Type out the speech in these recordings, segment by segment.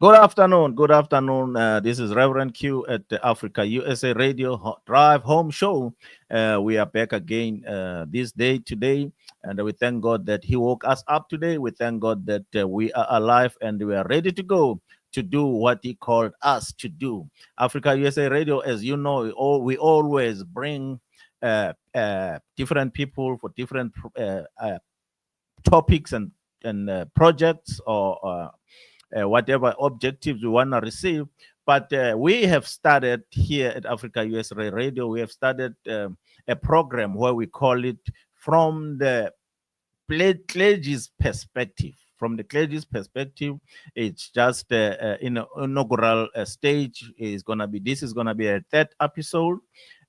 Good afternoon. Good afternoon. This is Reverend Q at the Africa USA Radio Drive Home Show. We are back again this day today, and we thank God that He woke us up today. We thank God that we are alive and we are ready to go to do what He called us to do. Africa USA Radio, as you know, we always bring different people for different topics and projects or whatever objectives we want to receive. But we have started here at Africa USA Radio, we have started a program where we call it From the Clergy's Perspective. From the clergy's perspective, it's just in an inaugural stage. This is gonna be a third episode,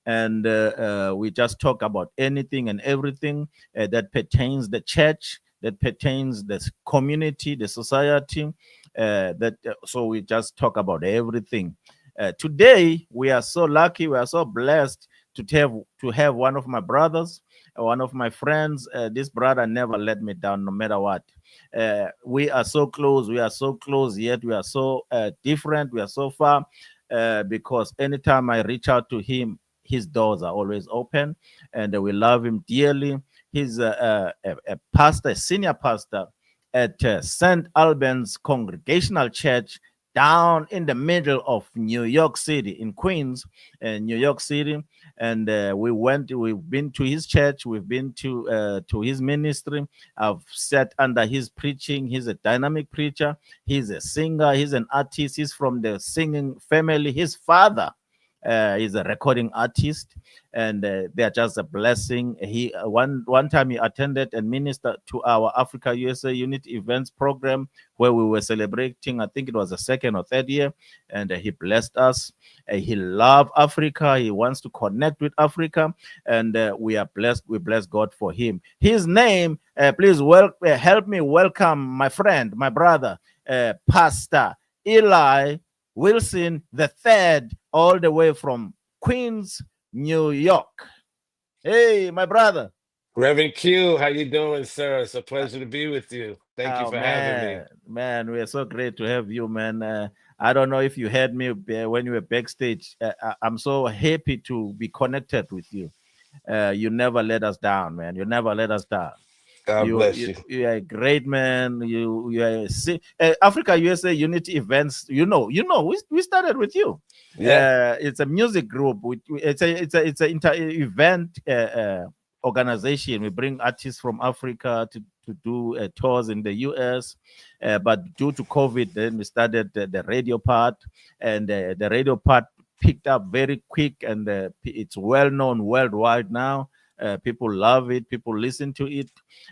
and we just talk about anything and everything that pertains the church, that pertains the community, the society. So we just talk about everything. Today we are so lucky, we are so blessed to have one of my brothers, one of my friends. This brother never let me down, no matter what. We are so close. We are so close, yet we are so different. We are so far because anytime I reach out to him, his doors are always open, and we love him dearly. He's a pastor, a senior pastor at St. Albans Congregational Church down in the middle of New York City, in Queens, New York City. And we've been to his church, we've been to his ministry. I've sat under his preaching. He's a dynamic preacher. He's a singer. He's an artist. He's from the singing family. His father is a recording artist, and they are just a blessing. He one time he attended and ministered to our Africa USA Unit Events program where we were celebrating. I think it was the second or third year, and he blessed us. He loved Africa. He wants to connect with Africa, and we are blessed. We bless God for him. His name, please help me welcome my friend, my brother, Pastor Eli Wilson III, all the way from Queens, New York. Hey, my brother. Reverend Q, how you doing, sir? It's a pleasure to be with you. Thank you Oh for having me. man, we are so great to have you, man. I don't know if you heard me when you were backstage. I'm so happy to be connected with you. You never let us down, man. You never let us down. God You bless you, you. you are a great man. You are Africa USA Unity Events. We started with you. Yeah. It's a music group. It's a event organization. We bring artists from Africa to do tours in the US, but due to COVID, then we started the radio part, and the radio part picked up very quick, and it's well known worldwide now. People love it, people listen to it,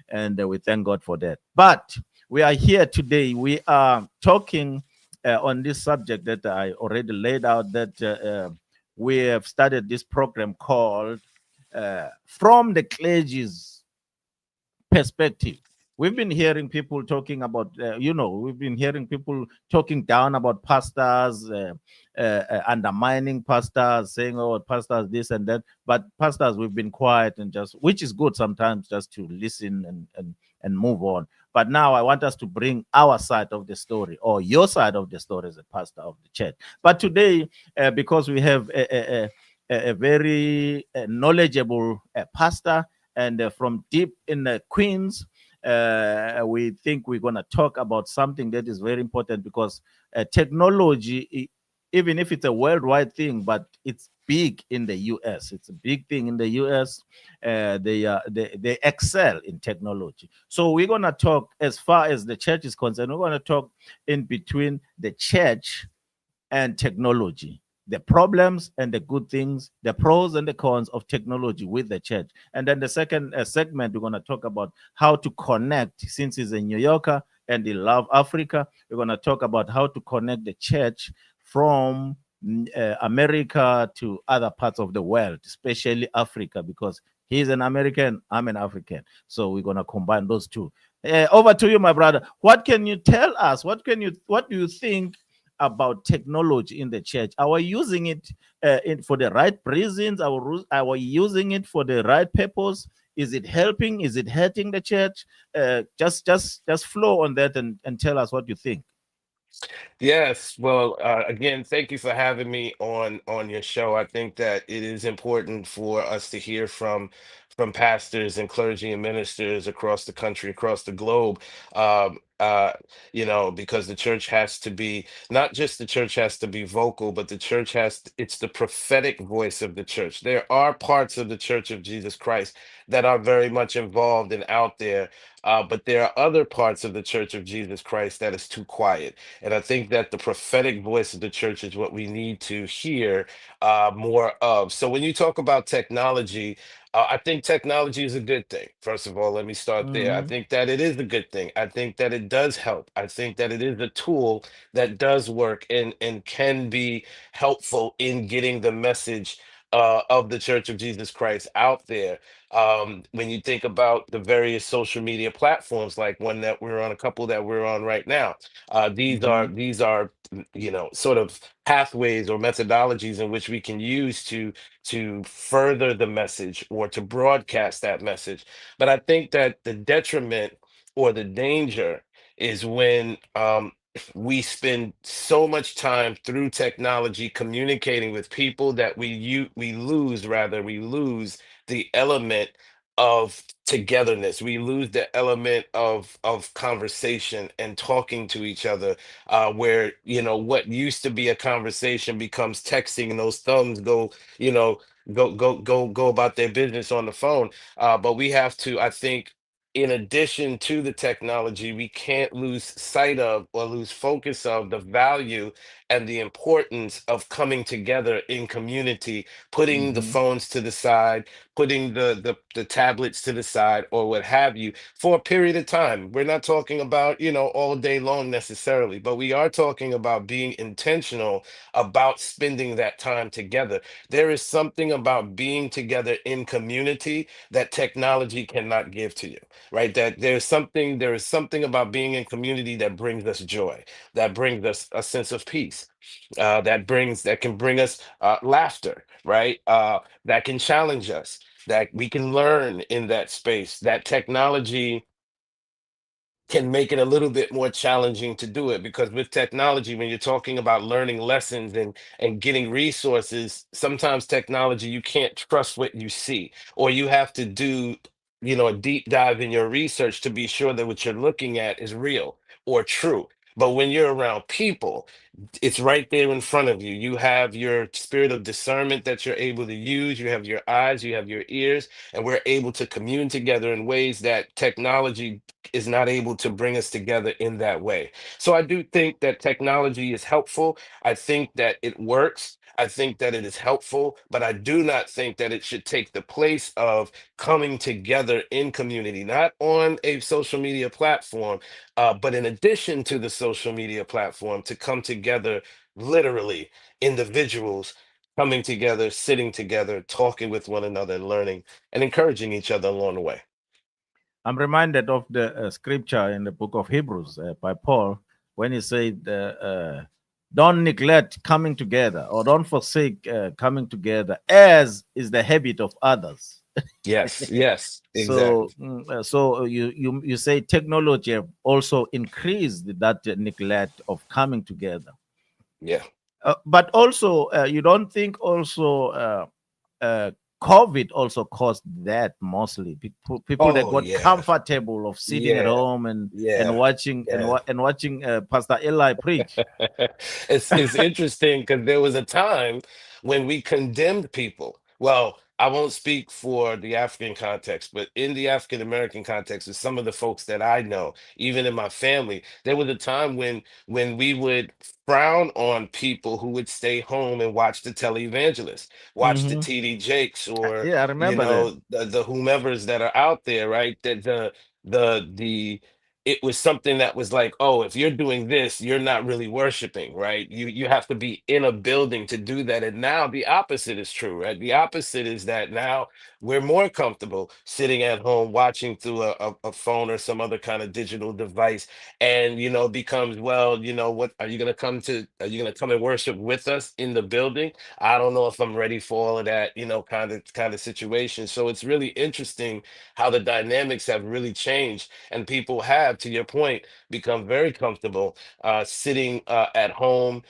and we thank God for that. But we are here today. We are talking on this subject that I already laid out, that we have started this program called From the Clergy's Perspective. We've been hearing people talking about, we've been hearing people talking down about pastors, undermining pastors, saying, oh, pastors, this and that. But pastors, we've been quiet and just, which is good sometimes, just to listen and move on. But now I want us to bring our side of the story, or your side of the story as a pastor of the church. But today, because we have a very knowledgeable pastor, and from deep in the Queens, we think we're going to talk about something that is very important, because technology, even if it's a worldwide thing, but it's big in the US. It's a big thing in the US. They excel in technology. So we're going to talk, as far as the church is concerned, we're going to talk in between the church and technology, the problems and the good things, the pros and the cons of technology with the church. And then the second segment, we're going to talk about how to connect, since he's a New Yorker and he loves Africa. We're going to talk about how to connect the church from America to other parts of the world, especially Africa, because he's an American, I'm an African. So we're going to combine those two. Over to you, my brother. What can you tell us? What do you think about technology in the church? Are we using it for the right reasons? Are we using it for the right purpose? Is it helping? Is it hurting the church? Just flow on that and tell us what you think. Yes. Well, again, thank you for having me on your show. I think that it is important for us to hear from pastors and clergy and ministers across the country, across the globe. Because the church has to be, not just the church has to be vocal, but the church it's the prophetic voice of the church. There are parts of the Church of Jesus Christ that are very much involved and out there, but there are other parts of the Church of Jesus Christ that is too quiet. And I think that the prophetic voice of the church is what we need to hear more of. So when you talk about technology, I think technology is a good thing. First of all, let me start there. I Hmm. think that it is a good thing. I think that it does help. I think that it is a tool that does work and can be helpful in getting the message of the Church of Jesus Christ out there. When you think about the various social media platforms, like one that we're on, a couple that we're on right now, Hmm. sort of pathways or methodologies in which we can use to further the message or to broadcast that message. But I think that the detriment or the danger is when we spend so much time through technology communicating with people that we lose the element of togetherness. We lose the element of conversation and talking to each other, where what used to be a conversation becomes texting, and those thumbs you know go about their business on the phone. But we have to, I think, in addition to the technology, we can't lose sight of or lose focus of the value and the importance of coming together in community, putting the Hmm. phones to the side, putting the tablets to the side, or what have you, for a period of time. We're not talking about, all day long necessarily, but we are talking about being intentional about spending that time together. There is something about being together in community that technology cannot give to you, right? That there is something about being in community that brings us joy, that brings us a sense of peace, that can bring us laughter, right? That can challenge us, that we can learn in that space. That technology can make it a little bit more challenging to do it, because with technology, when you're talking about learning lessons and getting resources, sometimes technology, you can't trust what you see, or you have to do, a deep dive in your research to be sure that what you're looking at is real or true. But when you're around people, it's right there in front of you. You have your spirit of discernment that you're able to use. You have your eyes, you have your ears, and we're able to commune together in ways that technology is not able to bring us together in that way. So I do think that technology is helpful. I think that it works. I think that it is helpful, but I do not think that it should take the place of coming together in community, not on a social media platform, but in addition to the social media platform, to come together, literally, individuals coming together, sitting together, talking with one another, and learning and encouraging each other along the way. I'm reminded of the scripture in the book of Hebrews by Paul when he said, don't neglect coming together or don't forsake coming together, as is the habit of others. Yes, yes, So, exactly. you say technology have also increased that neglect of coming together. Yeah. But also, you don't think also uh, COVID also caused that mostly. People that Oh, got yeah. comfortable of sitting at Yeah. home and Yeah. watching Yeah. and watching Pastor Eli preach. It's interesting because there was a time when we condemned people. Well, I won't speak for the African context, but in the African American context, with some of the folks that I know, even in my family, there was a time when we would frown on people who would stay home and watch the televangelist, watch the Hmm. TD Jakes, or Yeah, I remember that. the whomevers that are out there, right? That the it was something that was like, oh, if you're doing this, you're not really worshiping, right? You have to be in a building to do that. And now the opposite is true, right? The opposite is that now we're more comfortable sitting at home watching through a phone or some other kind of digital device. And becomes, well, what are you gonna come and worship with us in the building? I don't know if I'm ready for all of that, kind of situation. So it's really interesting how the dynamics have really changed, and people have to your point, become very comfortable sitting at home,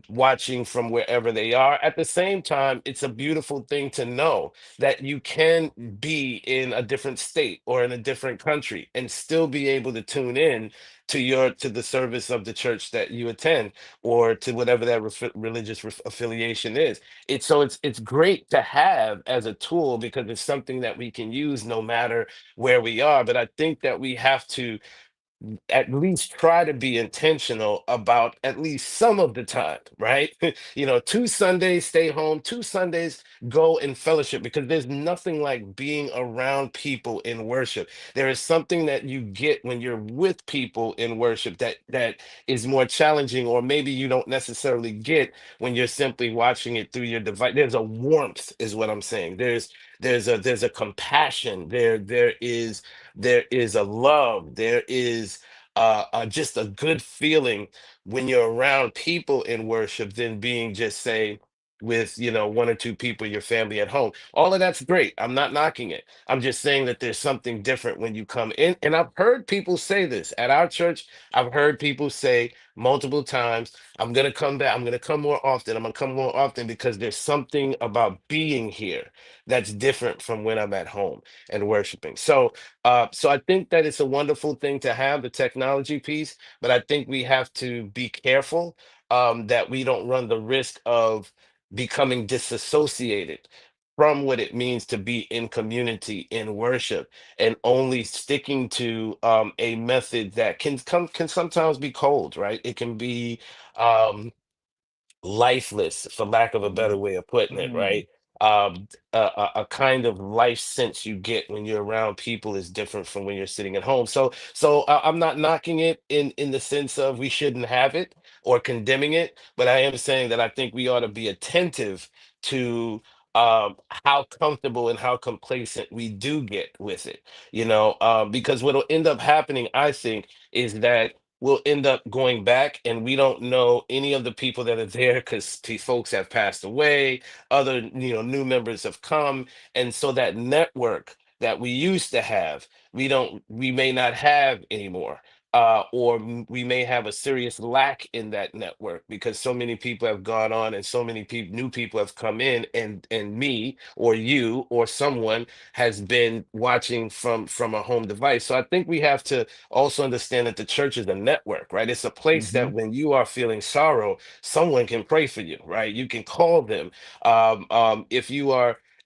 watching from wherever they are. At the same time, it's a beautiful thing to know that you can be in a different state or in a different country and still be able to tune in to the service of the church that you attend, or to whatever that religious affiliation is. It's great to have as a tool because it's something that we can use no matter where we are. But I think that we have to at least try to be intentional about at least some of the time, right? 2 Sundays stay home, 2 Sundays go in fellowship, because there's nothing like being around people in worship. There is something that you get when you're with people in worship that is more challenging, or maybe you don't necessarily get when you're simply watching it through your device. There's a warmth, is what I'm saying. There's a compassion. There is a love. There is just a good feeling when you're around people in worship than being just, say, with one or two people, your family at home. All of that's great. I'm not knocking it. I'm just saying that there's something different when you come in. And I've heard people say this at our church. I've heard people say multiple times, I'm going to come back. I'm going to come more often. I'm going to come more often because there's something about being here that's different from when I'm at home and worshiping. So I think that it's a wonderful thing to have the technology piece, but I think we have to be careful that we don't run the risk of becoming disassociated from what it means to be in community in worship, and only sticking to a method that can sometimes be cold, right? It can be um, lifeless, for lack of a better Mm, way of putting it, mm, right? A kind of life sense you get when you're around people is different from when you're sitting at home. So I'm not knocking it in the sense of we shouldn't have it or condemning it, but I am saying that I think we ought to be attentive to how comfortable and how complacent we do get with it, because what'll end up happening, I think, is that we'll end up going back and we don't know any of the people that are there because folks have passed away, other new members have come, and so that network that we used to have, we may not have anymore. Or we may have a serious lack in that network because so many people have gone on and so many new people have come in, and me or you or someone has been watching from a home device. So I think we have to also understand that the church is a network, right? It's a place that mhm. when you are feeling sorrow, someone can pray for you, right? You can call them.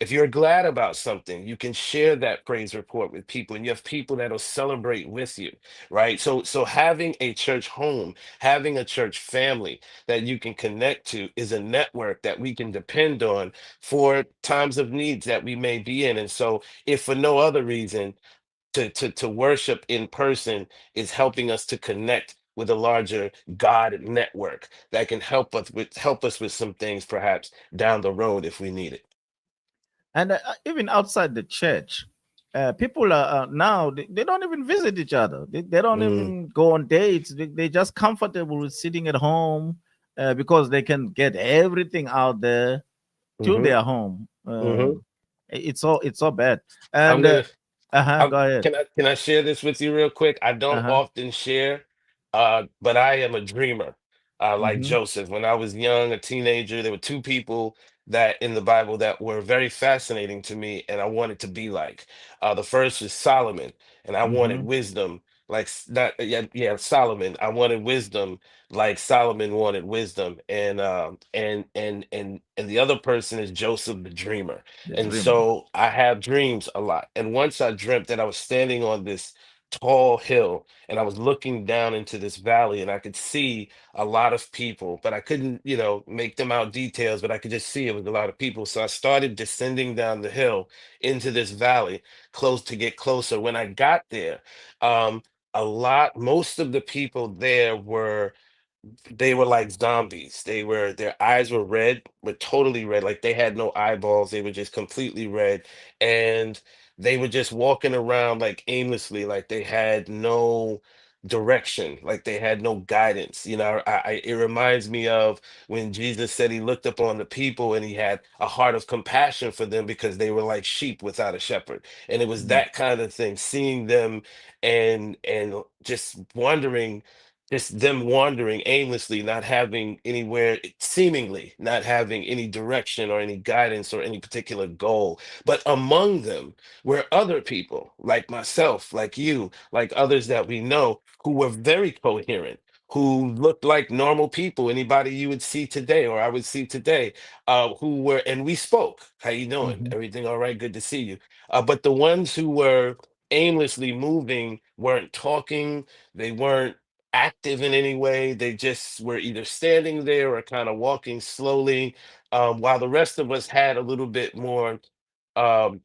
If you're glad about something, you can share that praise report with people, and you have people that'll celebrate with you, right? So having a church home, having a church family that you can connect to is a network that we can depend on for times of needs that we may be in. And so, if for no other reason, to worship in person is helping us to connect with a larger God network that can help us with some things perhaps down the road if we need it. And even outside the church, people are now they don't even visit each other. They don't Mm, even go on dates. They're just comfortable with sitting at home because they can get everything out there to hmm their home. hmm It's so bad. I'm And gonna go ahead. can I share this with you real quick? I Uh don't huh. often share, but I am a dreamer, like Mm-hmm. Joseph. When I was young, a teenager, there were two people that in the Bible that were very fascinating to me, and I wanted to be like. The first was Solomon, and I wanted Mm-hmm. wisdom like not yeah, yeah, Solomon. I wanted wisdom like Solomon wanted wisdom, and the other person is Joseph the dreamer. The And dreamer. so I have dreams a lot. And once I dreamt that I was standing on this tall hill and I was looking down into this valley, and I could see a lot of people, but I couldn't, make them out details, but I could just see it was a lot of people. So I started descending down the hill into this valley, close to get closer. When I got there, um, most of the people there they were like zombies. Their eyes were totally red, like they had no eyeballs. They were just completely red, and they were just walking around like aimlessly, like they had direction, like they had no guidance. You know, it reminds me of when Jesus said he looked upon the people and he had a heart of compassion for them because they were like sheep without a shepherd. And it was Mm, that kind of thing, seeing them and just wondering, just them wandering aimlessly, not having anywhere, seemingly not having any direction or any guidance or any particular goal. But among them were other people like myself, like you, like others that we know who were very coherent, who looked like normal people, anybody you would see today or I would see today, who were, and we spoke. How you doing? mhm, Everything all right? Good to see you. But the ones who were aimlessly moving weren't talking, they weren't active in any way. They just were either standing there or kind of walking slowly, while the rest of us had a little bit more. Um,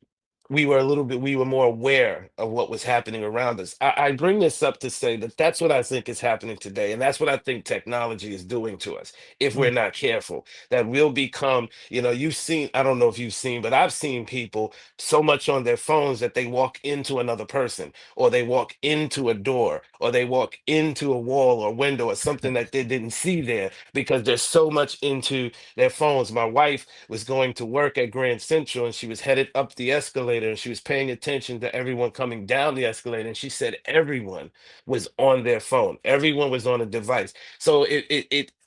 we were more aware of what was happening around us. I bring this up to say that that's what I think is happening today, and that's what I think technology is doing to us if we're mm, not careful. That we'll become, you know, you've seen, I don't know if you've seen, but I've seen people so much on their phones that they walk into another person, or they walk into a door, or they walk into a wall or window or something that they didn't see there because they're so much into their phones. My wife was going to work at Grand Central and she was headed up the escalator and she was paying attention to everyone coming down the escalator. And she said everyone was on their phone, everyone was on a device. So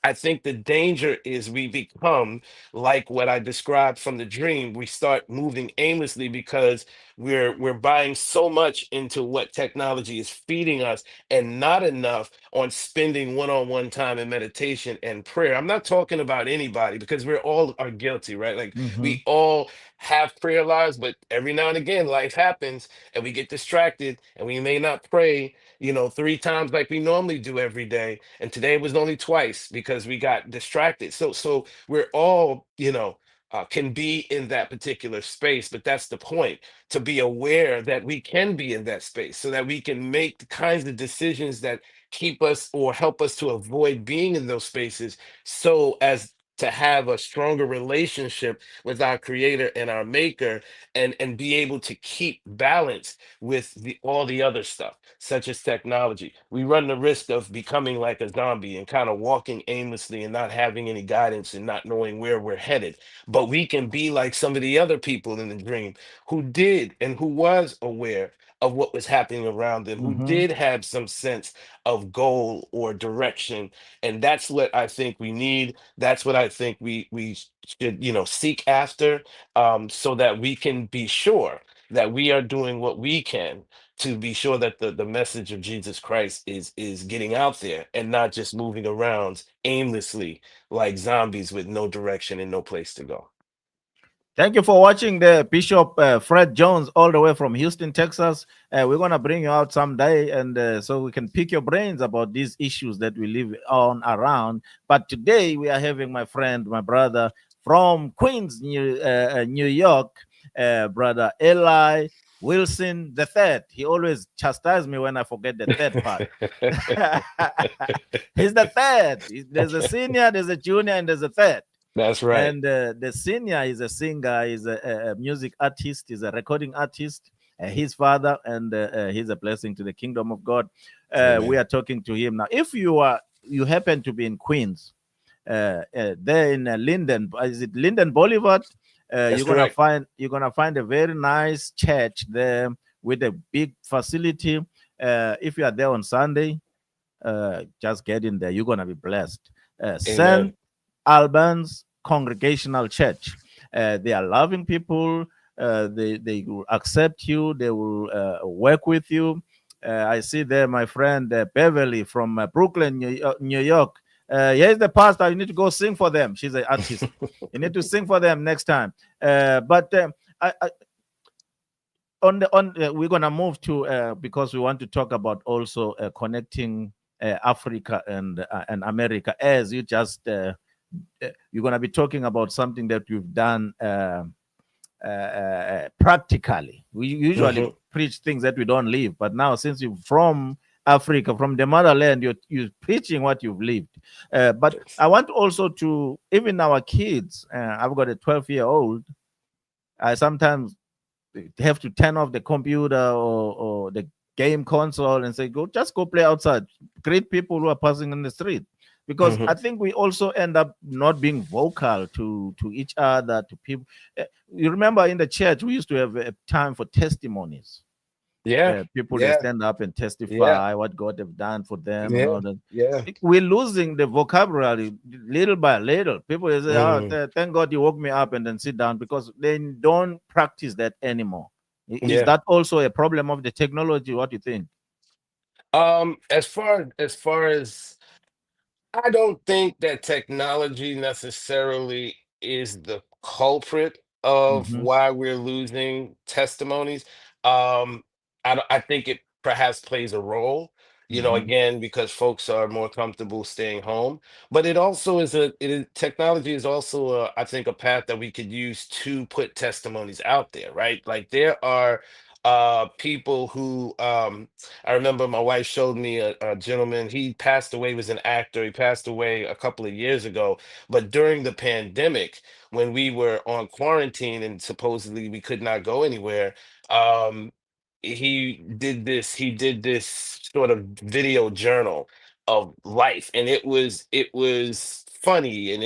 I think the danger is we become like what I described from the dream. We start moving aimlessly because we're buying so much into what technology is feeding us and not enough on spending one-on-one time in meditation and prayer. I'm not talking about anybody because we're all are guilty, right? Like mhm, we all have prayer lives, but every now and again life happens and we get distracted and we may not pray, you know, 3 times like we normally do every day. And today was only twice because we got distracted. So we're all, you know, can be in that particular space, but that's the point, to be aware that we can be in that space so that we can make the kinds of decisions that keep us or help us to avoid being in those spaces so as to have a stronger relationship with our creator and our maker, and be able to keep balance with the all the other stuff such as technology. We run the risk of becoming like a zombie and kind of walking aimlessly and not having any guidance and not knowing where we're headed. But we can be like some of the other people in the dream who did and who was aware of what was happening around them, who mhm. did have some sense of goal or direction. And that's what I think we need. That's what I think we should, you know, seek after, so that we can be sure that we are doing what we can to be sure that the message of Jesus Christ is getting out there and not just moving around aimlessly like zombies with no direction and no place to go. Thank you for watching the Bishop Fred Jones all the way from Houston, Texas. We're gonna bring you out someday, and so we can pick your brains about these issues that we live on around. But today we are having my friend, my brother from Queens, New York, brother Eli Wilson the third. He always chastises me when I forget the third part. He's the third. There's a senior, there's a junior, and there's a third. That's right. And the senior is a singer, is a music artist, is a recording artist. His father, and he's a blessing to the kingdom of God. We Amen. are talking to him now. If you happen to be in Queens, there in Linden, is it Linden Boulevard? That's correct. You're gonna find a very nice church there with a big facility. If you are there on Sunday, just get in there. You're gonna be blessed. Amen. Saint Albans Congregational Church. They are loving people. They will accept you. They will work with you. I see there my friend Beverly from Brooklyn, New York. Here's the pastor. You need to go sing for them. She's an artist. You need to sing for them next time. But I, on the on we're gonna move to because we want to talk about also connecting Africa and America, as you just you're gonna be talking about something that you've done practically. We usually Hmm. preach things that we don't live, but now since you're from Africa, from the motherland, you're preaching what you've lived. But I want also to even our kids. I've got a 12-year-old. I sometimes have to turn off the computer or the game console and say, go, just go play outside. Greet people who are passing in the street. Because I Hmm. think we also end up not being vocal to each other, to people. You remember in the church, we used to have a time for testimonies. Yeah, People, they yeah, stand up and yeah, testify what God have done for them and yeah, all that. yeah. We're losing the vocabulary little by little. People will say, "Oh, Mm, thank God you woke me up," and then sit down because they don't practice that anymore. Is yeah. that also a problem of the technology? What do you think? As far as I don't think that technology necessarily is the culprit of Hmm. why we're losing testimonies. I think it perhaps plays a role, Hmm. again, because folks are more comfortable staying home. But it also technology is also, I think, a path that we could use to put testimonies out there, right? Like there are people who I remember my wife showed me a gentleman. He passed away, was an actor. He passed away a couple of years ago. But during the pandemic, when we were on quarantine and supposedly we could not go anywhere, um, he did this sort of video journal of life. And it was funny, and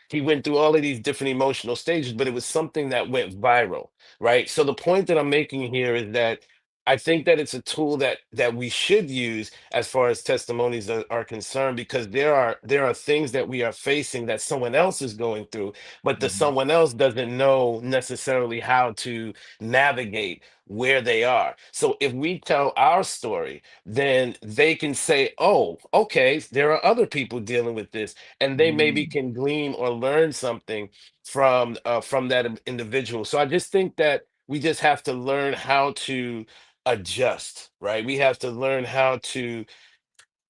he went through all of these different emotional stages, but it was something that went viral, right? So the point that I'm making here is that I think that it's a tool that we should use as far as testimonies are concerned, because there are things that we are facing that someone else is going through, but the Hmm. someone else doesn't know necessarily how to navigate where they are. So if we tell our story, then they can say, "Oh, okay, there are other people dealing with this," and they maybe Hmm. can glean or learn something from that individual. So I just think that we just have to learn how to adjust, right? We have to learn how to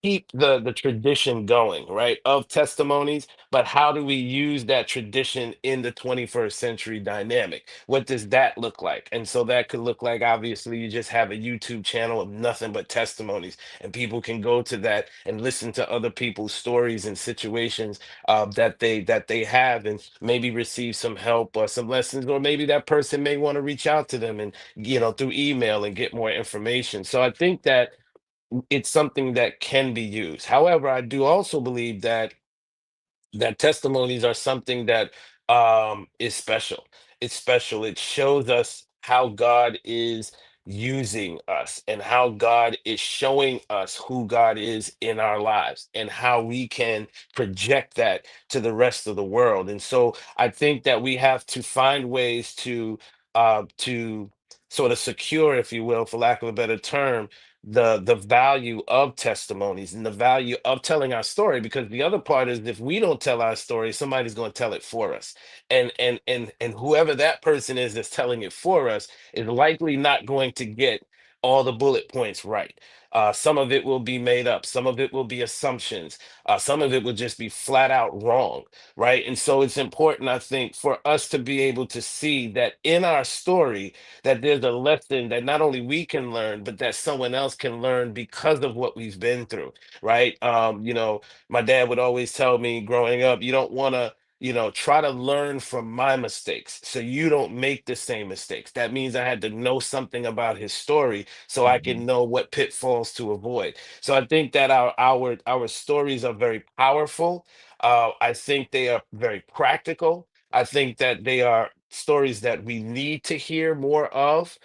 keep the tradition going, right, of testimonies, but how do we use that tradition in the 21st century dynamic? What does that look like? And so that could look like, obviously, you just have a YouTube channel of nothing but testimonies, and people can go to that and listen to other people's stories and situations that they have, and maybe receive some help or some lessons, or maybe that person may want to reach out to them and through email and get more information. So I think that it's something that can be used. However, I do also believe that testimonies are something that is special. It's special. It shows us how God is using us, and how God is showing us who God is in our lives, and how we can project that to the rest of the world. And so I think that we have to find ways to sort of secure, if you will, for lack of a better term, the value of testimonies and the value of telling our story, because the other part is, if we don't tell our story, somebody's going to tell it for us, and whoever that person is that's telling it for us is likely not going to get all the bullet points right. Some of it will be made up, some of it will be assumptions, some of it will just be flat out wrong, right? And so it's important, I think, for us to be able to see that in our story, that there's a lesson that not only we can learn, but that someone else can learn because of what we've been through, right? My dad would always tell me growing up, you don't want to, try to learn from my mistakes so you don't make the same mistakes. That means I had to know something about his story so I Hmm. can know what pitfalls to avoid. So I think that our stories are very powerful. I think they are very practical. I think that they are stories that we need to hear more of,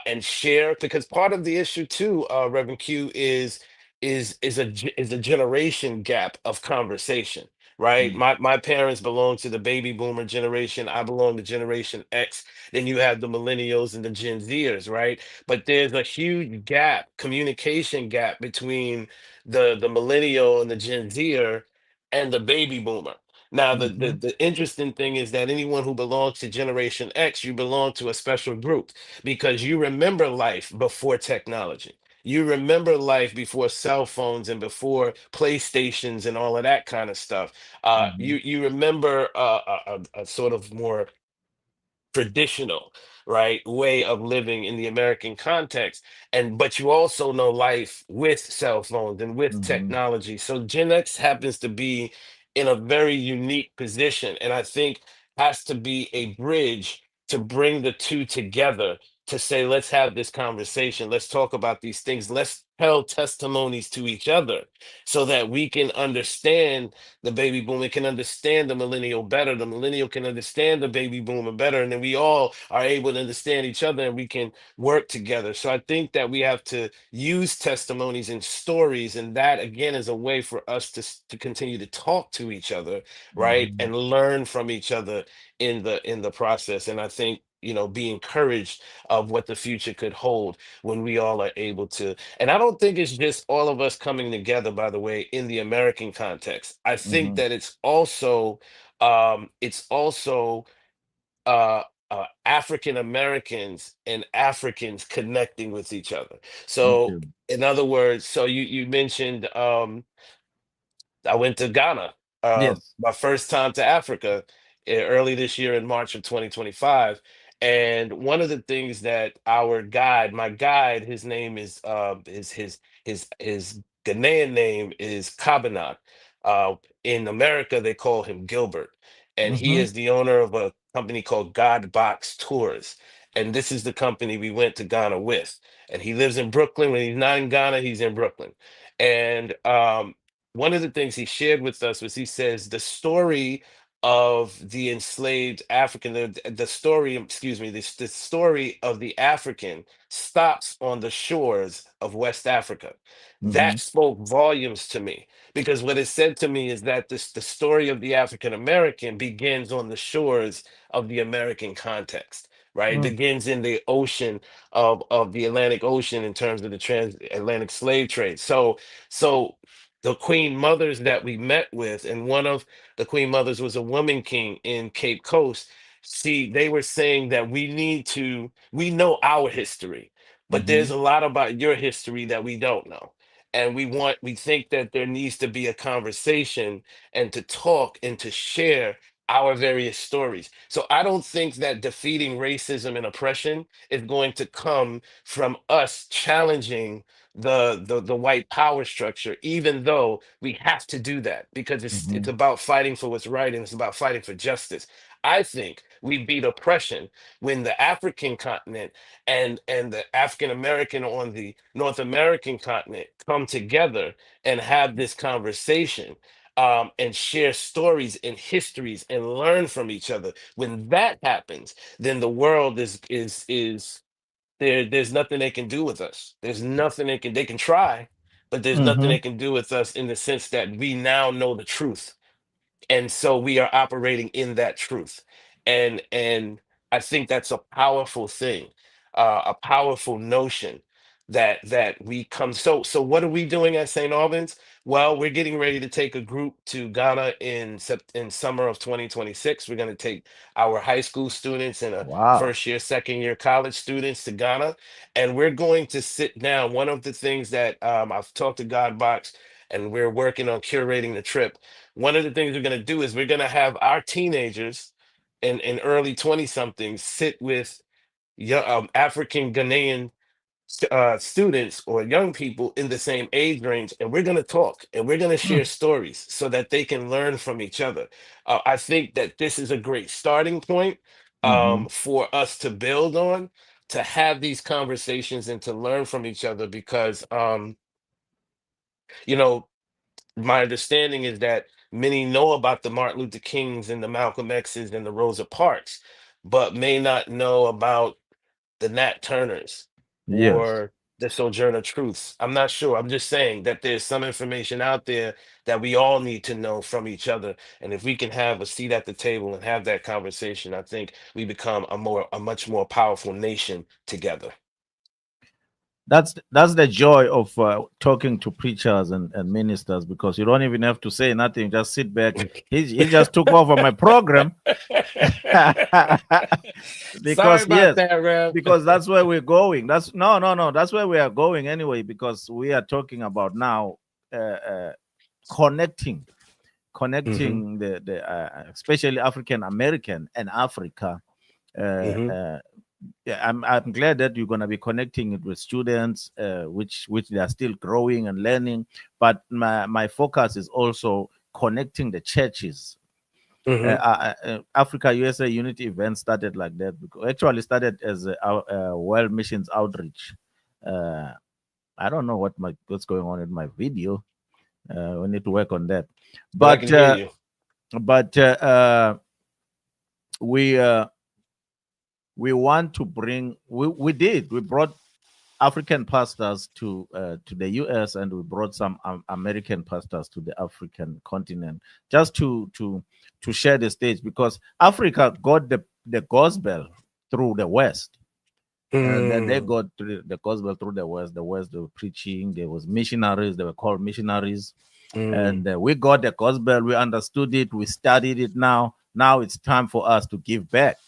and share, because part of the issue too, Reverend Q, is a generation gap of conversation. Right, my parents belong to the baby boomer generation. I belong to Generation X. Then you have the millennials and the Gen Zers, right? But there's a huge gap, communication gap, between the millennial and the Gen Zer and the baby boomer. Now, the Hmm. the interesting thing is that anyone who belongs to Generation X, you belong to a special group, because you remember life before technology. You remember life before cell phones and before PlayStations and all of that kind of stuff. You remember a sort of more traditional, right, way of living in the American context, and but you also know life with cell phones and with Hmm. technology. So Gen X happens to be in a very unique position, and I think has to be a bridge to bring the two together to say, let's have this conversation. Let's talk about these things. Let's tell testimonies to each other so that we can understand the baby boomer, can understand the millennial better. The millennial can understand the baby boomer better. And then we all are able to understand each other and we can work together. So I think that we have to use testimonies and stories. And that, again, is a way for us to continue to talk to each other, right? Mhm. And learn from each other in the process. And I think, be encouraged of what the future could hold when we all are able to. And I don't think it's just all of us coming together, by the way, in the American context. I think Mhm. that it's also uh African Americans and Africans connecting with each other. So Okay. in other words, so you mentioned I went to Ghana, Yes. my first time to Africa, early this year in March of 2025. And one of the things that my guide, his name is his Ghanaian name is Kabanat. Uh, in America, they call him Gilbert, and he Mhm. is the owner of a company called God Box Tours. And this is the company we went to Ghana with. And he lives in Brooklyn. When he's not in Ghana, he's in Brooklyn. And one of the things he shared with us was, he says the story of the enslaved African, the story, excuse me, the story of the African stops on the shores of West Africa. That Mhm. spoke volumes to me, because what it said to me is that the story of the African American begins on the shores of the American context. Right, it Mm. begins in the ocean of the Atlantic Ocean in terms of the transatlantic slave trade. So the queen mothers that we met with, and one of the queen mothers was a woman king in Cape Coast. See, they were saying that we know our history, but there's Mhm. a lot about your history that we don't know. And we think that there needs to be a conversation and to talk and to share our various stories. So I don't think that defeating racism and oppression is going to come from us challenging the white power structure, even though we have to do that because it's Mhm. about fighting for what's right and it's about fighting for justice. I think we beat oppression when the African continent and the African American on the North American continent come together and have this conversation, and share stories and histories and learn from each other. When that happens, then the world is there's nothing they can do with us. There's nothing they can try, but there's nothing they Mhm. can do with us, in the sense that we now know the truth, and so we are operating in that truth. And I think that's a powerful thing, a powerful notion, that we come. So what are we doing at St. Albans? Well, we're getting ready to take a group to Ghana in summer of 2026. We're going to take our high school students and a Wow. first year, second year college students to Ghana, and we're going to sit down. One of the things that, I've talked to Godbox, and we're working on curating the trip. One of the things we're going to do is we're going to have our teenagers and early 20 somethings sit with young, African Ghanaian students or young people in the same age range, and we're going to talk and we're going to share Mm. stories so that they can learn from each other. I think that this is a great starting point, Mhm. for us to build on, to have these conversations and to learn from each other, because you know my understanding is that many know about the Martin Luther Kings and the Malcolm X's and the Rosa Parks, but may not know about the Nat Turners Yes. or the Sojourner Truths. I'm not sure. I'm just saying that there's some information out there that we all need to know from each other. And if we can have a seat at the table and have that conversation, I think we become a much more powerful nation together. That's the joy of talking to preachers and ministers, because you don't even have to say nothing. Just sit back. He just took over my program. Sorry Because about yes, that, Rev. because that's where we're going. That's no, that's where we are going anyway, because we are talking about now connecting Hmm. the especially African American and Africa. uh, Hmm. uh, yeah, I'm glad that you're going to be connecting it with students, which they are still growing and learning. But my focus is also connecting the churches, Mm-hmm. Africa USA Unity event started like that, because actually started as a World Missions Outreach. Uh, I don't know what's going on in my video. We need to work on that. But I But can hear uh, you. but we we want to bring. We brought African pastors to the US, and we brought some American pastors to the African continent, just to share the stage, because Africa got the gospel through the West. And then they Mm, got the gospel through the West. The West, they were preaching. There was missionaries. They were called missionaries, mm, and we got the gospel. We understood it. We studied it. Now it's time for us to give back,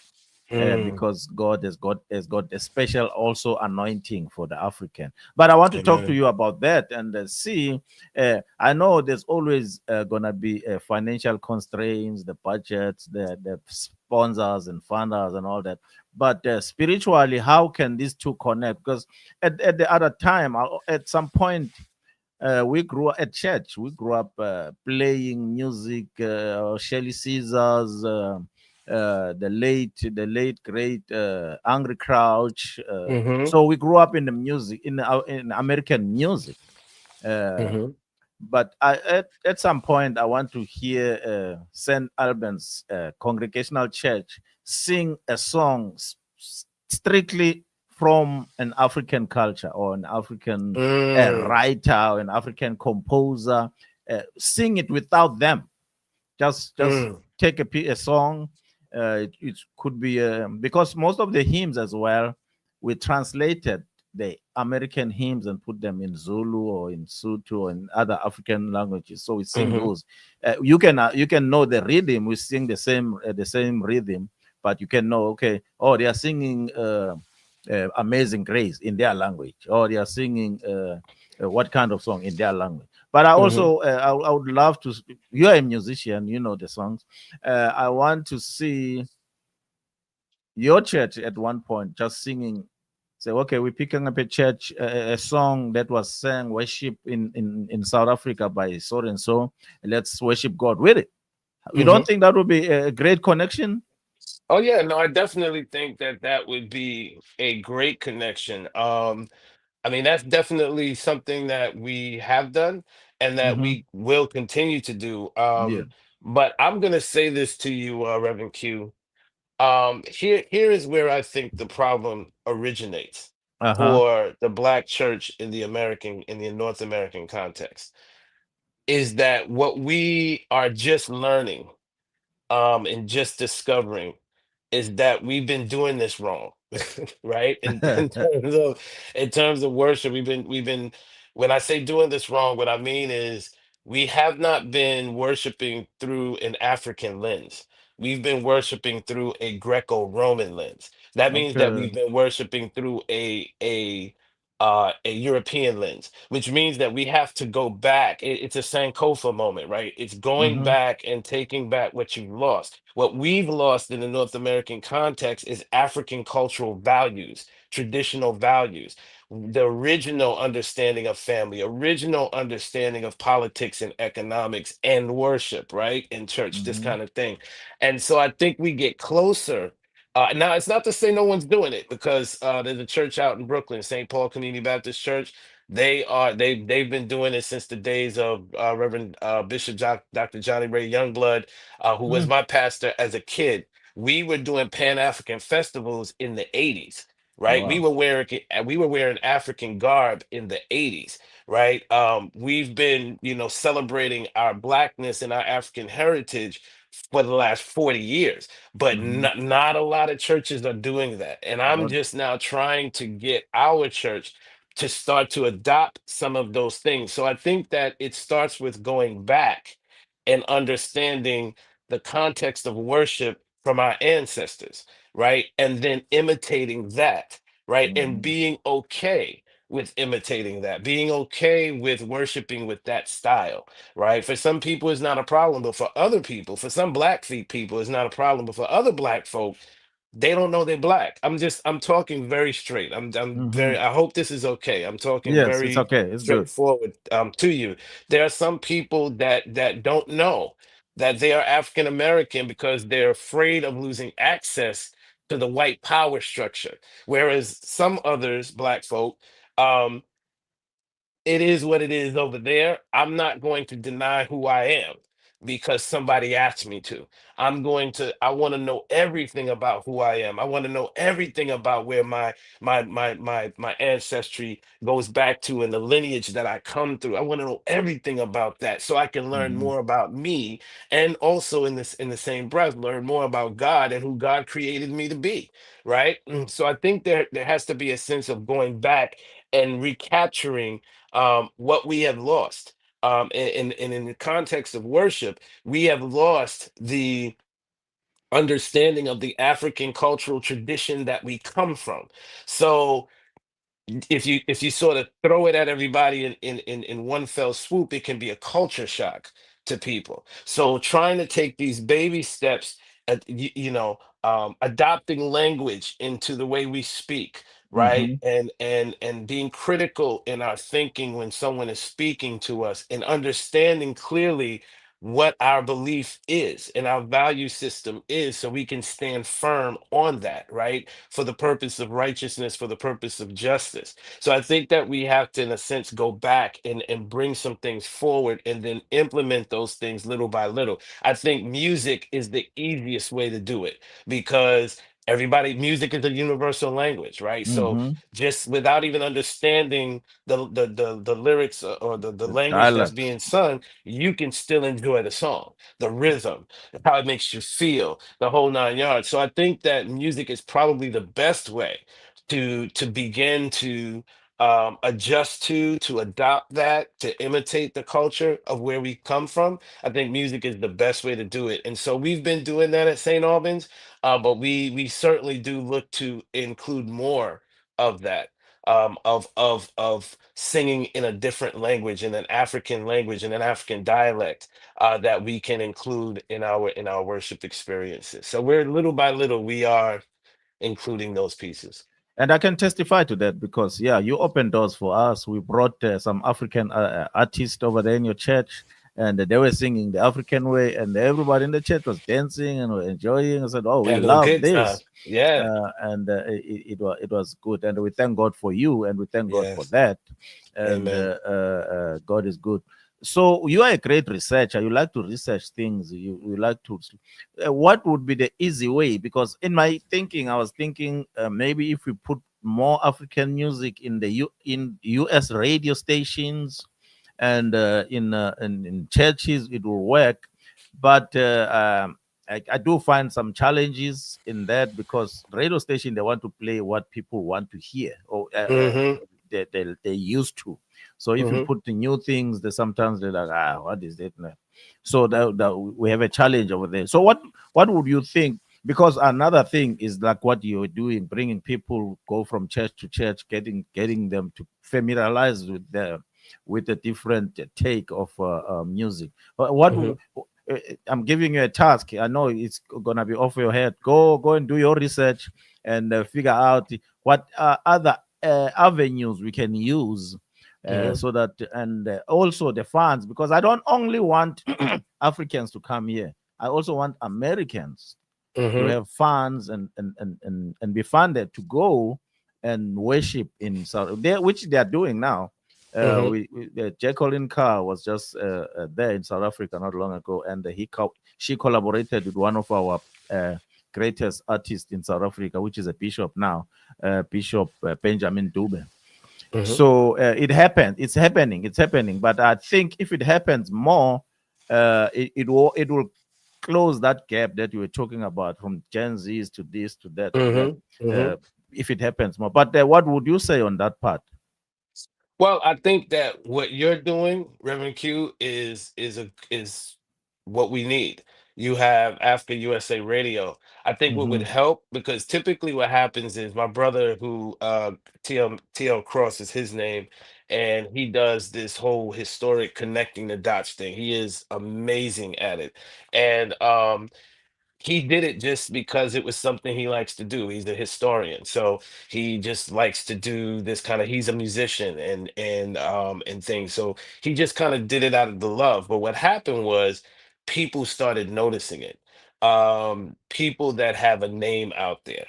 mm. because God has got a special also anointing for the African. But I want to talk to Amen. you about that and see. I know there's always gonna be financial constraints, the budgets, the sponsors and funders and all that. But spiritually, how can these two connect? Because at the other time, at some point, we grew up at church. We grew up playing music, Shelley Caesars, the late great Angry Crouch. Mm-hmm. So we grew up in the music, in American music. Uh, Mm-hmm. but at some point, I want to hear St. Albans Congregational Church sing a song strictly from an African culture, or an African Mm, writer, or an African composer. Sing it without them. Just mm, take a song. It could be because most of the hymns as well, we translated the American hymns and put them in Zulu or in Sotho or in other African languages. So we sing mm-hmm. those. You can know the rhythm. We sing the same rhythm, but you can know, okay, oh, they are singing Amazing Grace in their language, or they are singing what kind of song in their language. But I Mm-hmm. also I would love to. You're a musician, you know the songs. I want to see your church at one point just singing. Say, okay, we're picking up a church, a song that was sang worship in South Africa by so and so. Let's worship God with it. You Mm-hmm. don't think that would be a great connection? Oh yeah, no, I definitely think that that would be a great connection. I mean, that's definitely something that we have done and that Mm-hmm. we will continue to do. Yeah. But I'm gonna say this to you, Reverend Q. Here is where I think the problem originates Uh huh. for the Black church in the North American context, is that what we are just learning and just discovering is that we've been doing this wrong, right? In terms of worship, we've been when I say doing this wrong, what I mean is we have not been worshiping through an African lens. We've been worshiping through a Greco-Roman lens. That means that Okay. we've been worshiping through a European lens, which means that we have to go back. It's a Sankofa moment, right? It's going Mm-hmm. back and taking back what you've lost. What we've lost in the North American context is African cultural values, traditional values, the original understanding of family, original understanding of politics and economics and worship, right? And church, this Mm-hmm. kind of thing. And so I think we get closer. Now, it's not to say no one's doing it, because there's a church out in Brooklyn, St. Paul Community Baptist Church. They've been doing it since the days of Reverend Bishop Dr. Johnny Ray Youngblood, who was Mm. my pastor as a kid. We were doing Pan African festivals in the 80s, right? Wow. We were wearing African garb in the 80s, right? We've been, celebrating our blackness and our African heritage for the last 40 years, but Mm-hmm. not a lot of churches are doing that. And I'm Not. just now trying to get our church to start to adopt some of those things. So I think that it starts with going back and understanding the context of worship from our ancestors, right? And then imitating that, right? And Mm-hmm. being okay with imitating that, being okay with worshiping with that style, right? For some people, it's not a problem, but for other people, for some people, it's not a problem, but for other Black folk, they don't know they're Black. I'm talking very straight. Mm-hmm. I hope this is okay. I'm talking Yes, it's very okay. It's good. straightforward to you. There are some people that don't know. that they are African American because they're afraid of losing access to the white power structure. Whereas some others, black folk, um, it is what it is over there. I'm not going to deny who I am because somebody asked me to. I want to know everything about who I am. I want to know everything about where my ancestry goes back to and the lineage that I come through. I want to know everything about that so I can learn Hmm. more about me, and also in the same breath learn more about God and who God created me to be, right? So I think there has to be a sense of going back and recapturing what we have lost. And in the context of worship, we have lost the understanding of the African cultural tradition that we come from. So if you sort of throw it at everybody in one fell swoop, it can be a culture shock to people. So trying to take these baby steps at adopting language into the way we speak, right? Hmm. And being critical in our thinking when someone is speaking to us, and understanding clearly what our belief is and our value system is, so we can stand firm on that, right? For the purpose of righteousness, for the purpose of justice. So I think that we have to, in a sense, go back and bring some things forward and then implement those things little by little. I think music is the easiest way to do it because music is a universal language, right? So Hmm. just without even understanding the lyrics, or the The language that's dialects. being sung, you can still enjoy the song, the rhythm, how it makes you feel, the whole nine yards. So I think that music is probably the best way to begin to adjust to adopt that, to imitate the culture of where we come from. I think music is the best way to do it, and so we've been doing that at St. Albans, but we certainly do look to include more of that. Of singing in a different language, in an African language, in an African dialect, that we can include in our worship experiences. So we're little by little we are including those pieces. And I can testify to that because, yeah, you opened doors for us. We brought some African artists over there in your church, and they were singing the African way, and everybody in the church was dancing and were enjoying. I said, "Oh, we Having a love good time. this," Yeah. and it was good, and we thank God for you, and we thank God for Yes. that, and Amen. God is good. So you are a great researcher. You like to research things. You like to. What would be the easy way? Because in my thinking, I was thinking maybe if we put more African music in in U.S. radio stations and in churches, it will work. But I do find some challenges in that because radio station they want to play what people want to hear or Mm-hmm. they used to. So if you Mm-hmm. put the new things, they sometimes they're like, what is that now? So that we have a challenge over there. So what would you think? Because another thing is like what you're doing, bringing people go from church to church, getting them to familiarize with the different take of music. What Mm-hmm. I'm giving you a task. I know it's gonna be off your head. Go and do your research and figure out what other avenues we can use Mm-hmm. so that and also the funds because I don't only want Africans to come here. I also want Americans to Mm-hmm. have funds and be funded to go and worship in South, which they are doing now. Mm-hmm. Jacqueline Carr was just there in South Africa not long ago, and she collaborated with one of our uh, greatest artists in South Africa, which is a bishop now, Bishop Benjamin Dube. Mm-hmm. So it happened. It's happening. But I think if it happens more, it will close that gap that you were talking about from Gen Zs to this to that to that. Mm-hmm. Mm-hmm. Uh, if it happens more, but what would you say on that part? Well, I think that what you're doing, Reverend Q, is what we need. You have Africa USA Radio. I think what would Hmm. help, because typically what happens is my brother, who TL Cross is his name, and he does this whole historic connecting the dots thing. He is amazing at it. And he did it just because it was something he likes to do. He's a historian, so he just likes to do this kind of. He's a musician and things. So he just kind of did it out of the love. But what happened was people started noticing it. People that have a name out there,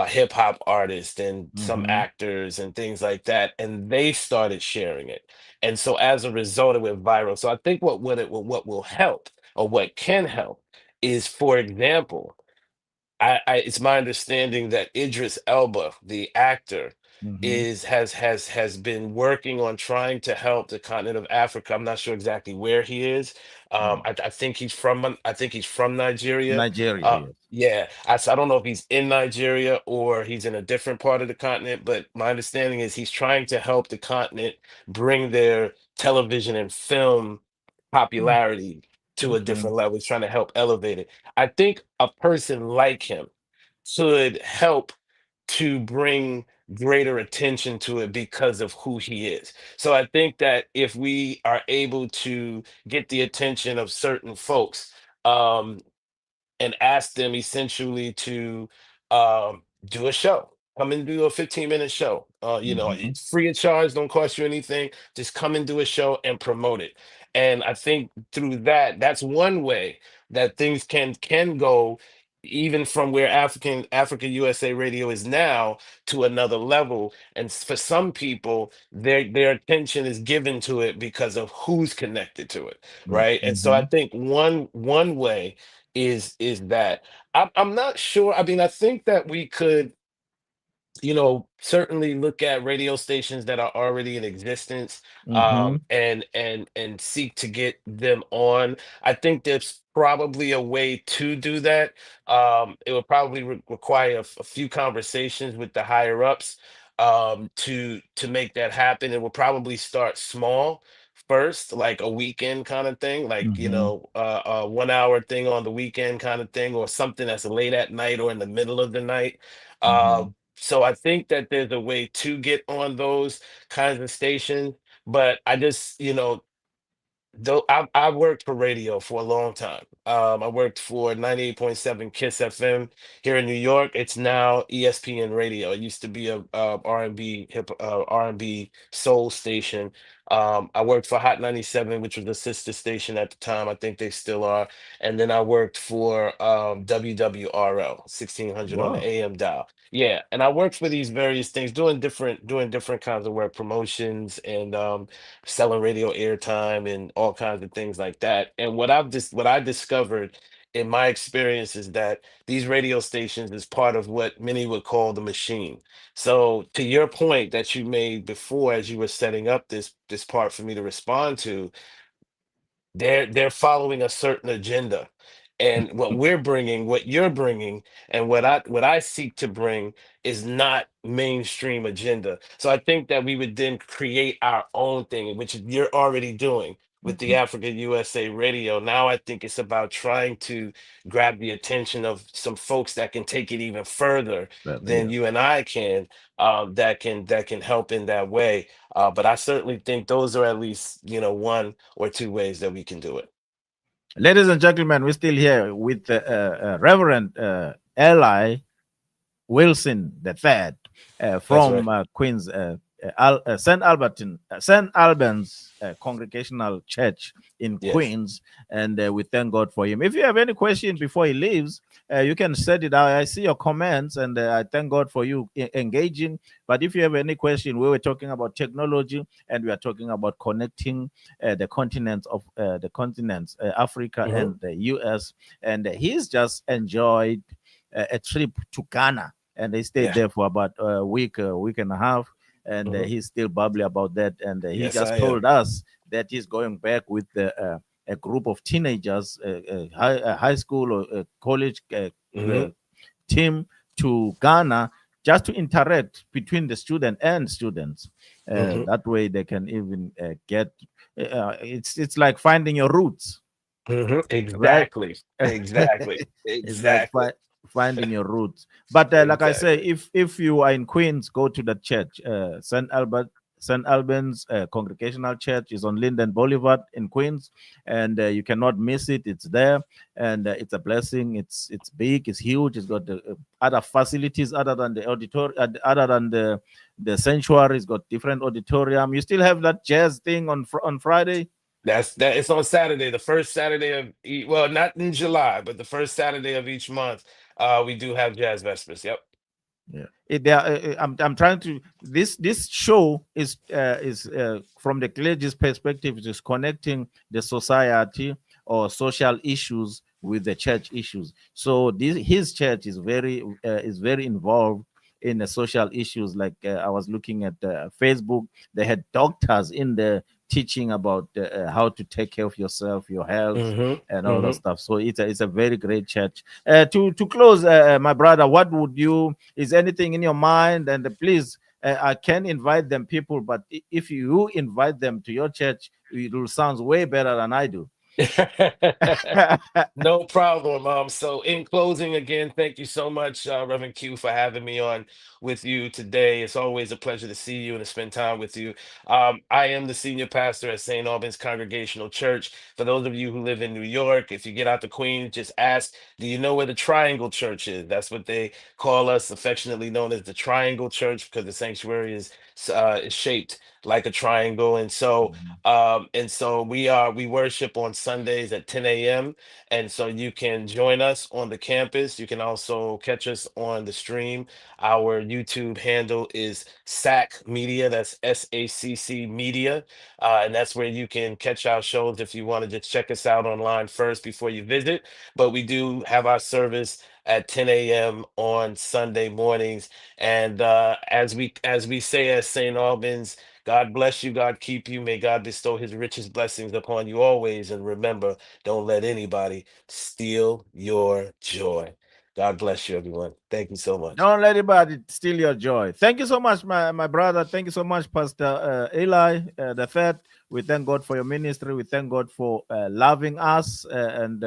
hip hop artists and some Mm-hmm. actors and things like that, and they started sharing it. And so as a result, it went viral. So I think what will help, or what can help, is, for example, it's my understanding that Idris Elba, the actor, Mm-hmm. has been working on trying to help the continent of Africa. I'm not sure exactly where he is. Mm. I think he's from Nigeria. Nigeria, yes. Yeah, I don't know if he's in Nigeria or he's in a different part of the continent, but my understanding is he's trying to help the continent bring their television and film Mm. popularity to a Okay. different level. He's trying to help elevate it. I think a person like him could help to bring greater attention to it because of who he is. So I think that if we are able to get the attention of certain folks, um, and ask them essentially to do a show. Come and do a 15-minute show. Mm-hmm. It's free of charge, don't cost you anything. Just come and do a show and promote it. And I think through that, that's one way that things can go, even from where Africa USA Radio is now, to another level. And for some people, their attention is given to it because of who's connected to it, right? And so I Mm-hmm. think one way is that I'm not sure. I mean, I think that we could, certainly look at radio stations that are already in existence, Mm-hmm. and seek to get them on. I think there's probably a way to do that. It would probably require a few conversations with the higher ups, to make that happen. It will probably start small first, like a weekend kind of thing, like, Mm-hmm. a 1 hour thing on the weekend kind of thing, or something that's late at night or in the middle of the night. Uh, Mm-hmm. so I think that there's a way to get on those kinds of stations, but I just, though I worked for radio for a long time. I worked for 98.7 Kiss FM here in New York. It's now ESPN Radio. It used to be a R&B R&B soul station. I worked for Hot 97, which was a sister station at the time. I think they still are. And then I worked for WWRL 1600 on the Wow. AM dial. Yeah, and I worked for these various things, doing different kinds of work, promotions, and selling radio airtime and all kinds of things like that. And what I discovered in my experience is that these radio stations is part of what many would call the machine. So to your point that you made before, as you were setting up this part for me to respond to, they're following a certain agenda, and what you're bringing, and what I seek to bring is not mainstream agenda. So I think that we would then create our own thing, which you're already doing with the Mm-hmm. Africa USA Radio. Now I think it's about trying to grab the attention of some folks that can take it even further But than yes. you and I can, that can help in that way. But I certainly think those are at least, one or two ways that we can do it. Ladies and gentlemen, we're still here with Reverend Eli Wilson III That's from right. Queens, St. Albans Congregational Church in Yes. Queens, and we thank God for him. If you have any question before he leaves, you can set it out. I see your comments, and I thank God for you engaging. But if you have any question, we were talking about technology, and we are talking about connecting the continents, Africa Hmm. and the U.S. And he's just enjoyed a trip to Ghana, and they stayed Yeah. there for about a week and a half, and Hmm. he's still bubbly about that. And he Yes, just I am. told us that he's going back with a group of teenagers, high school or college Hmm. team to Ghana just to interact between the student and students. Hmm. That way, they can even get. It's like finding your roots, Hmm. right? Exactly. Exactly. It's like Exactly. finding your roots. But like I say, Exactly. if you are in Queens, go to the church. St. Albans Congregational Church is on Linden Boulevard in Queens, and you cannot miss it. It's there, and it's a blessing. It's big. It's huge. It's got the other facilities other than the auditorium, other than the sanctuary. It's got different auditorium. You still have that jazz thing on Friday. That it's on Saturday, the first Saturday of well, not in July, but the first Saturday of each month. We do have Jazz Vespers. Yep. Yeah, I'm trying to. This show is from the clergy's perspective. It is connecting the society or social issues with the church issues. So his church is very involved in the social issues. Like I was looking at Facebook, they had doctors in there teaching about how to take care of yourself, your health, and all that Hmm. stuff. So it's a very great church. To close, my brother, what would you? Is anything in your mind? And please, I can invite them people, but if you invite them to your church, it will sound way better than I do. No problem. So in closing, again, thank you so much, Reverend Q, for having me on with you today. It's always a pleasure to see you and to spend time with you. I am the senior pastor at St. Albans Congregational Church. For those of you who live in New York, if you get out to Queens, just ask, do you know where the Triangle Church is? That's what they call us, affectionately known as the Triangle Church, because the sanctuary is shaped like a triangle. And so we worship on Sundays at 10 a.m. And so you can join us on the campus. You can also catch us on the stream. Our YouTube handle is SAC Media. That's SACC Media. And that's where you can catch our shows if you want to just check us out online first before you visit. But we do have our service at 10 a.m. on Sunday mornings. And as we say at St. Albans, God bless you. God keep you. May God bestow his richest blessings upon you always. And remember, don't let anybody steal your joy. God bless you, everyone. Thank you so much. Don't let anybody steal your joy. Thank you so much, my brother. Thank you so much, Pastor Eli the third. We thank God for your ministry. We thank God for loving us and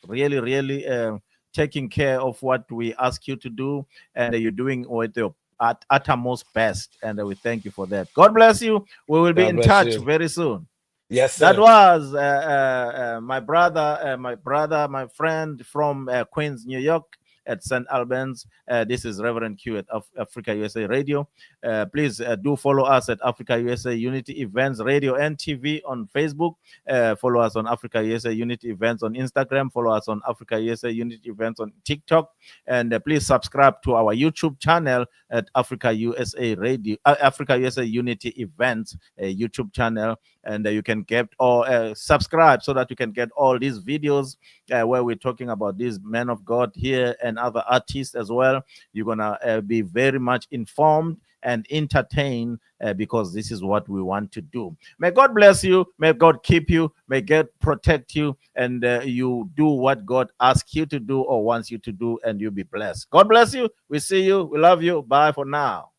really, really taking care of what we ask you to do. And you're doing with your uttermost best. And we thank you for that. God bless you. We will be God in bless touch you. very soon. Yes, That sir. was my brother, my friend from Queens, New York, at St. Albans. This is Reverend Q at Africa USA Radio. Please do follow us at Africa USA Unity Events Radio and TV on Facebook. Follow us on Africa USA Unity Events on Instagram. Follow us on Africa USA Unity Events on TikTok. And please subscribe to our YouTube channel at Africa USA Radio, Africa USA Unity Events YouTube channel, and you can get or subscribe so that you can get all these videos where we're talking about these men of God here and other artists as well. You're gonna be very much informed and entertained because this is what we want to do. May God bless you. May God keep you. May God protect you, and you do what God asks you to do or wants you to do, and you'll be blessed. God bless you. We see you. We love you. Bye for now.